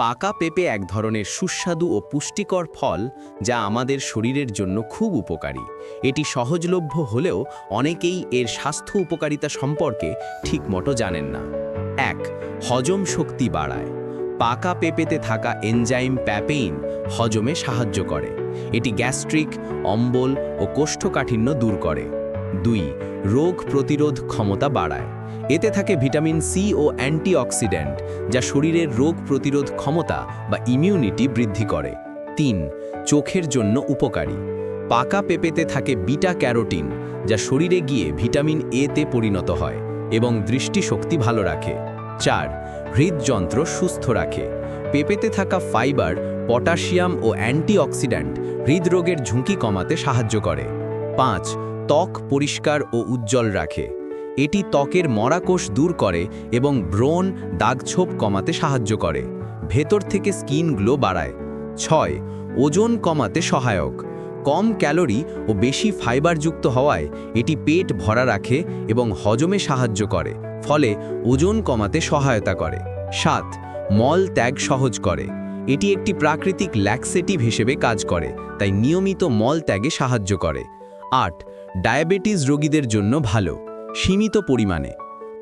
পাকা পেঁপে এক ধরনের সুস্বাদু ও পুষ্টিকর ফল যা আমাদের শরীরের জন্য খুব উপকারী। এটি সহজলভ্য হলেও অনেকেই এর স্বাস্থ্য উপকারিতা সম্পর্কে ঠিকমতো জানেন না। ১. হজম শক্তি বাড়ায়। পাকা পেঁপেতে থাকা এনজাইম প্যাপেইন হজমে সাহায্য করে। এটি গ্যাস্ট্রিক, অম্বল ও কোষ্ঠকাঠিন্য দূর করে। ২. রোগ প্রতিরোধ ক্ষমতা বাড়ায়। এতে থাকে ভিটামিন সি ও অ্যান্টিঅক্সিডেন্ট যা শরীরের রোগ প্রতিরোধ ক্ষমতা বা ইমিউনিটি বৃদ্ধি করে। ৩. চোখের জন্য উপকারী। পাকা পেঁপেতে থাকে বিটা ক্যারোটিন যা শরীরে গিয়ে ভিটামিন এতে পরিণত হয় এবং দৃষ্টিশক্তি ভালো রাখে। ৪. হৃদযন্ত্র সুস্থ রাখে। পেঁপেতে থাকা ফাইবার, পটাশিয়াম ও অ্যান্টিঅক্সিডেন্ট হৃদরোগের ঝুঁকি কমাতে সাহায্য করে। ৫. ত্বক পরিষ্কার ও উজ্জ্বল রাখে। এটি ত্বকের মরাকোষ দূর করে এবং ব্রণ, দাগছোপ কমাতে সাহায্য করে। ভেতর থেকে স্কিন গ্লো বাড়ায়। ৬. ওজন কমাতে সহায়ক। কম ক্যালোরি ও বেশি ফাইবারযুক্ত হওয়ায় এটি পেট ভরা রাখে এবং হজমে সাহায্য করে, ফলে ওজন কমাতে সহায়তা করে। ৭. মল ত্যাগ সহজ করে। এটি একটি প্রাকৃতিক ল্যাক্সেটিভ হিসেবে কাজ করে, তাই নিয়মিত মল ত্যাগে সাহায্য করে। ৮. ডায়াবেটিস রোগীদের জন্য ভালো। সীমিত পরিমাণে।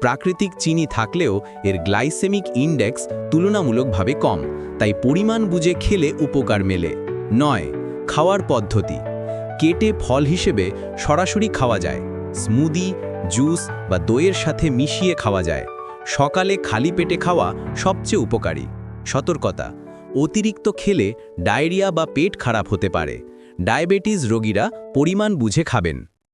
প্রাকৃতিক চিনি থাকলেও এর গ্লাইসেমিক ইন্ডেক্স তুলনামূলকভাবে কম, তাই পরিমাণ বুঝে খেলে উপকার মেলে। ৯. খাওয়ার পদ্ধতি। কেটে ফল হিসেবে সরাসরি খাওয়া যায়, স্মুদি, জুস বা দইয়ের সাথে মিশিয়ে খাওয়া যায়। সকালে খালি পেটে খাওয়া সবচেয়ে উপকারী। সতর্কতা: অতিরিক্ত খেলে ডায়রিয়া বা পেট খারাপ হতে পারে। ডায়াবেটিস রোগীরা পরিমাণ বুঝে খাবেন।